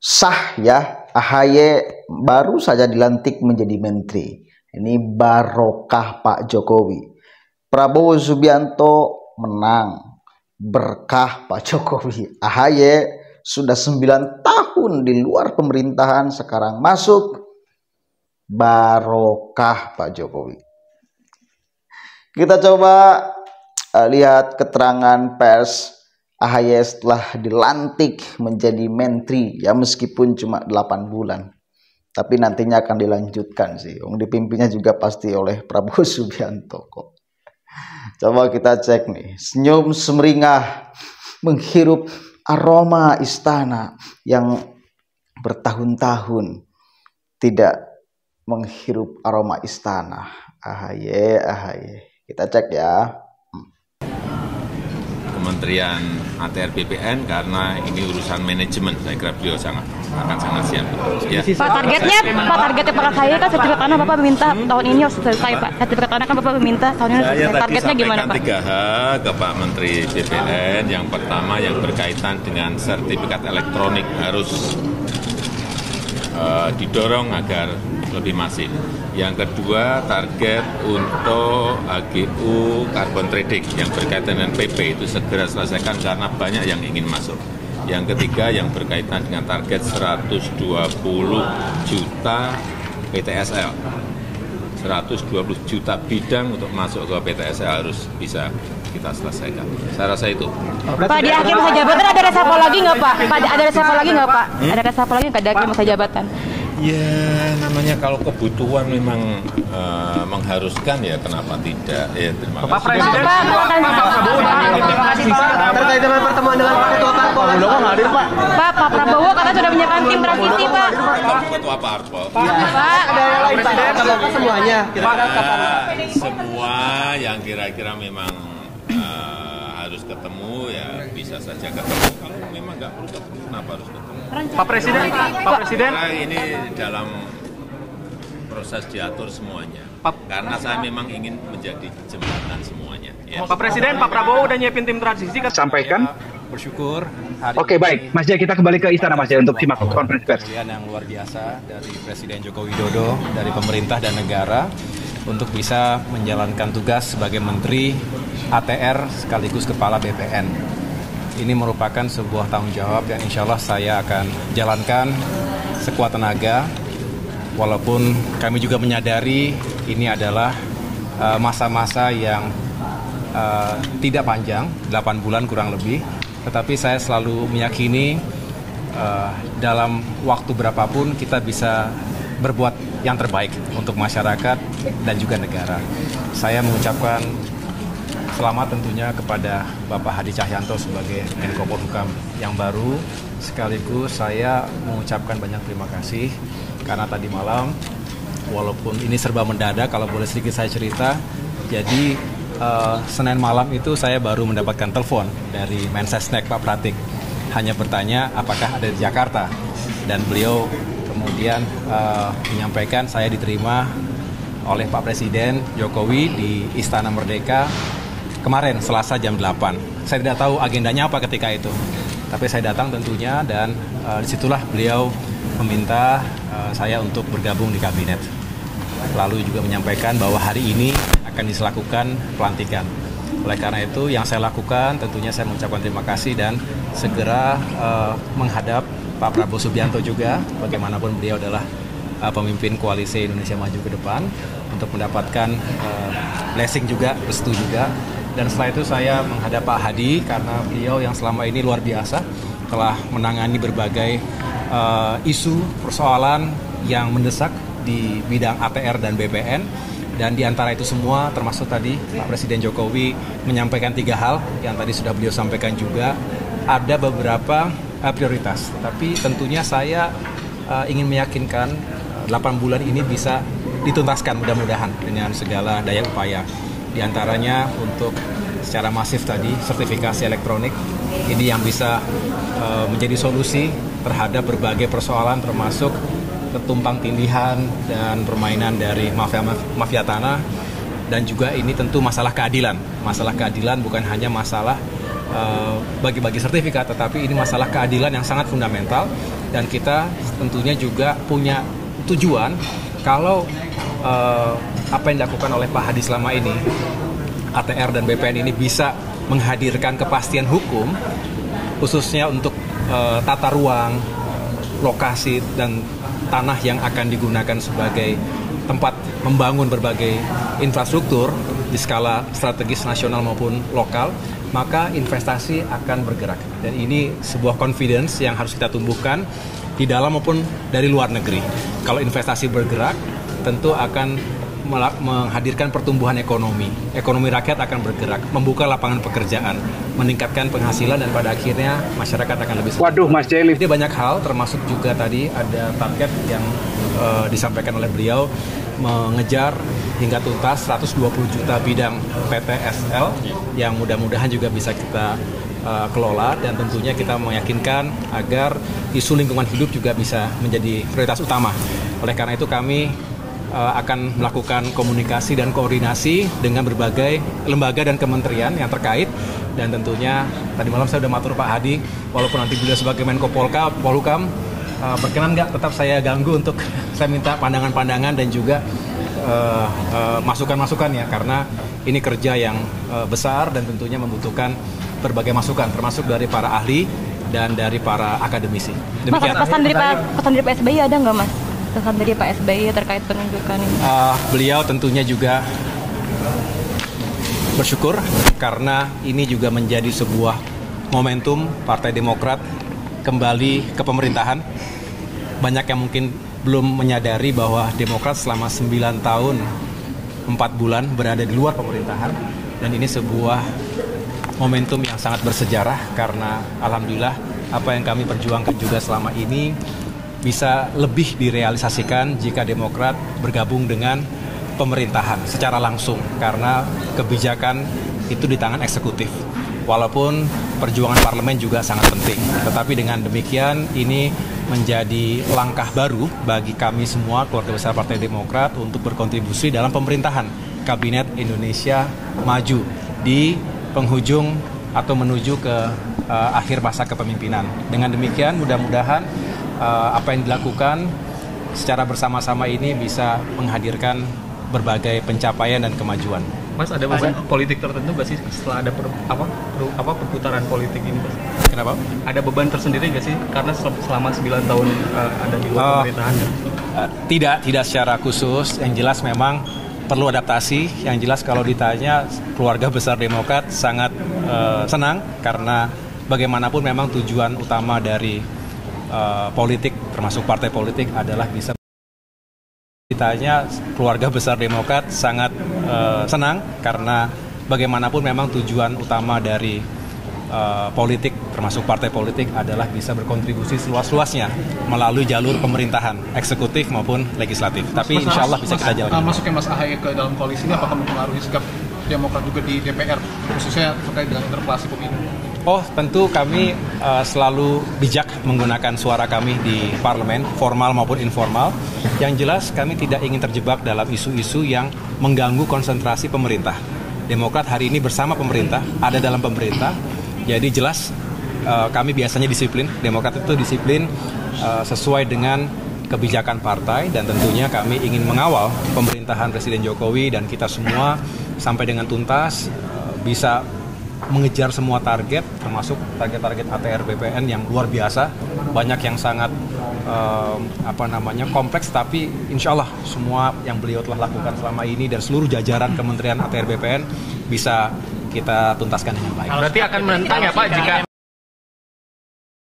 sah ya, AHY baru saja dilantik menjadi menteri. Ini barokah Pak Jokowi. Prabowo Subianto menang, berkah Pak Jokowi. AHY sudah 9 tahun di luar pemerintahan, sekarang masuk, barokah Pak Jokowi. Kita coba lihat keterangan pers AHY setelah dilantik menjadi menteri, ya meskipun cuma 8 bulan, tapi nantinya akan dilanjutkan sih. Dipimpinnya juga pasti oleh Prabowo Subianto kok. Coba kita cek nih, senyum semeringah menghirup aroma istana yang bertahun-tahun tidak menghirup aroma istana. AHY. Kita cek ya. Kementerian ATR BPN karena ini urusan manajemen, saya kira beliau akan sangat siap. Ya. Pak, targetnya Pak AHY kan sertifikat tanah Bapak minta tahun ini harus selesai Pak. Sertifikat tanah kan Bapak minta tahun ini harus selesai. Targetnya gimana Pak? 3 hal ke Pak Menteri BPN. Yang pertama yang berkaitan dengan sertifikat elektronik harus didorong agar lebih masif. Yang kedua, target untuk HGU carbon trading yang berkaitan dengan PP itu segera selesaikan karena banyak yang ingin masuk. Yang ketiga, yang berkaitan dengan target 120 juta PTSL. 120 juta bidang untuk masuk ke PTSL harus bisa kita selesaikan. Saya rasa itu. Pak, di akhir masa jabatan ada reshuffle lagi nggak Pak? Ada reshuffle lagi nggak Pak? Ada reshuffle lagi nggak di akhir masa jabatan? Ya, namanya kalau kebutuhan memang mengharuskan ya kenapa tidak. Ya, terima kasih. Pak Presiden, terkait dengan pertemuan dengan Pak Ketua Parpol. Pak Prabowo katanya sudah menyiapkan tim transisi Pak. Ketua Parpol. Pak, Ada yang lain Pak, semuanya. Semua yang kira-kira memang harus ketemu ya bisa saja ketemu. Kalau memang nggak perlu ketemu, kenapa harus ketemu? Pak Presiden. Nah, ini dalam proses diatur semuanya. Karena saya memang ingin menjadi jembatan semuanya. Ya. Pak Presiden, Pak Prabowo udah nyiapin tim transisi. Sampaikan. Bersyukur hari Oke, baik. Mas Jaya, kita kembali ke istana Mas Jaya untuk simak konferensi pers. yang luar biasa dari Presiden Joko Widodo, dari pemerintah dan negara untuk bisa menjalankan tugas sebagai Menteri ATR sekaligus Kepala BPN. Ini merupakan sebuah tanggung jawab yang insya Allah saya akan jalankan sekuat tenaga, walaupun kami juga menyadari ini adalah masa-masa yang tidak panjang, 8 bulan kurang lebih, tetapi saya selalu meyakini dalam waktu berapapun kita bisa berbuat yang terbaik untuk masyarakat dan juga negara. Saya mengucapkan selamat tentunya kepada Bapak Hadi Cahyanto sebagai Menko Polhukam yang baru, sekaligus saya mengucapkan banyak terima kasih karena tadi malam walaupun ini serba mendadak, kalau boleh sedikit saya cerita, jadi Senin malam itu saya baru mendapatkan telepon dari Mensesnek Pak Pratik, hanya bertanya apakah ada di Jakarta, dan beliau kemudian menyampaikan saya diterima oleh Pak Presiden Jokowi di Istana Merdeka kemarin Selasa jam 8. Saya tidak tahu agendanya apa ketika itu, tapi saya datang tentunya, dan disitulah beliau meminta saya untuk bergabung di kabinet. Lalu juga menyampaikan bahwa hari ini akan dilakukan pelantikan. Oleh karena itu yang saya lakukan tentunya saya mengucapkan terima kasih dan segera menghadap Pak Prabowo Subianto juga, bagaimanapun beliau adalah pemimpin koalisi Indonesia Maju ke depan, untuk mendapatkan blessing juga, restu juga. Dan setelah itu saya menghadap Pak Hadi karena beliau yang selama ini luar biasa telah menangani berbagai isu persoalan yang mendesak di bidang ATR dan BPN, dan di antara itu semua termasuk tadi Pak Presiden Jokowi menyampaikan 3 hal yang tadi sudah beliau sampaikan juga. Ada beberapa prioritas, tapi tentunya saya ingin meyakinkan 8 bulan ini bisa dituntaskan mudah-mudahan dengan segala daya upaya. Di antaranya untuk secara masif tadi sertifikasi elektronik ini yang bisa menjadi solusi terhadap berbagai persoalan termasuk ketumpang tindihan dan permainan dari mafia tanah, dan juga ini tentu masalah keadilan. Masalah keadilan bukan hanya masalah bagi-bagi sertifikat, tetapi ini masalah keadilan yang sangat fundamental, dan kita tentunya juga punya tujuan kalau apa yang dilakukan oleh Pak Hadi selama ini, ATR dan BPN ini bisa menghadirkan kepastian hukum, khususnya untuk tata ruang, lokasi, dan tanah yang akan digunakan sebagai tempat membangun berbagai infrastruktur di skala strategis nasional maupun lokal, maka investasi akan bergerak. Dan ini sebuah confidence yang harus kita tumbuhkan di dalam maupun dari luar negeri. Kalau investasi bergerak, tentu akan menghadirkan pertumbuhan ekonomi. Ekonomi rakyat akan bergerak, membuka lapangan pekerjaan, meningkatkan penghasilan, dan pada akhirnya masyarakat akan lebih sejahtera. Waduh, Mas Jelif. Jadi banyak hal, termasuk juga tadi ada target yang disampaikan oleh beliau, mengejar hingga tuntas 120 juta bidang PTSL yang mudah-mudahan juga bisa kita kelola, dan tentunya kita meyakinkan agar isu lingkungan hidup juga bisa menjadi prioritas utama. Oleh karena itu kami akan melakukan komunikasi dan koordinasi dengan berbagai lembaga dan kementerian yang terkait, dan tentunya tadi malam saya sudah matur Pak Hadi, walaupun nanti beliau sebagai Menko Polhukam, berkenan nggak tetap saya ganggu untuk saya minta pandangan-pandangan dan juga masukan-masukan ya, karena ini kerja yang besar dan tentunya membutuhkan berbagai masukan, termasuk dari para ahli dan dari para akademisi. Demikian. Mas, pesan dari Pak SBY ada nggak, Mas? Pesan dari Pak SBY terkait penunjukan ini? Beliau tentunya juga bersyukur karena ini juga menjadi sebuah momentum Partai Demokrat kembali ke pemerintahan. Banyak yang mungkin belum menyadari bahwa Demokrat selama 9 tahun 4 bulan berada di luar pemerintahan, dan ini sebuah momentum yang sangat bersejarah karena alhamdulillah apa yang kami perjuangkan juga selama ini bisa lebih direalisasikan jika Demokrat bergabung dengan pemerintahan secara langsung, karena kebijakan itu di tangan eksekutif. Walaupun perjuangan parlemen juga sangat penting, tetapi dengan demikian ini menjadi langkah baru bagi kami semua keluarga besar Partai Demokrat untuk berkontribusi dalam pemerintahan Kabinet Indonesia Maju di penghujung atau menuju ke akhir masa kepemimpinan. Dengan demikian mudah-mudahan apa yang dilakukan secara bersama-sama ini bisa menghadirkan berbagai pencapaian dan kemajuan. Mas, ada beban politik tertentu nggak sih setelah ada perputaran politik ini, Mas? Kenapa? Ada beban tersendiri nggak sih karena selama 9 tahun ada di luar pemerintahan? Tidak secara khusus. Yang jelas memang perlu adaptasi. Yang jelas kalau ditanya keluarga besar Demokrat sangat senang karena bagaimanapun memang tujuan utama dari politik, termasuk partai politik, adalah bisa ditanya keluarga besar Demokrat sangat senang karena bagaimanapun memang tujuan utama dari politik, termasuk partai politik, adalah bisa berkontribusi seluas-luasnya melalui jalur pemerintahan, eksekutif maupun legislatif. Tapi insya Allah bisa kita jalankan. Masuknya Mas AHY ke dalam koalisi ini apakah mempengaruhi sikap Demokrat juga di DPR, khususnya terkait dengan interpelasi pemilu? Oh, tentu kami selalu bijak menggunakan suara kami di parlemen, formal maupun informal. Yang jelas kami tidak ingin terjebak dalam isu-isu yang mengganggu konsentrasi pemerintah. Demokrat hari ini bersama pemerintah, ada dalam pemerintah. Jadi jelas kami biasanya disiplin, Demokrat itu disiplin sesuai dengan kebijakan partai, dan tentunya kami ingin mengawal pemerintahan Presiden Jokowi dan kita semua sampai dengan tuntas, bisa mengejar semua target, termasuk target-target ATR BPN yang luar biasa, banyak yang sangat kompleks, tapi insya Allah semua yang beliau telah lakukan selama ini dan seluruh jajaran Kementerian ATR BPN bisa kita tuntaskan dengan baik. Berarti akan menentang ya Pak jika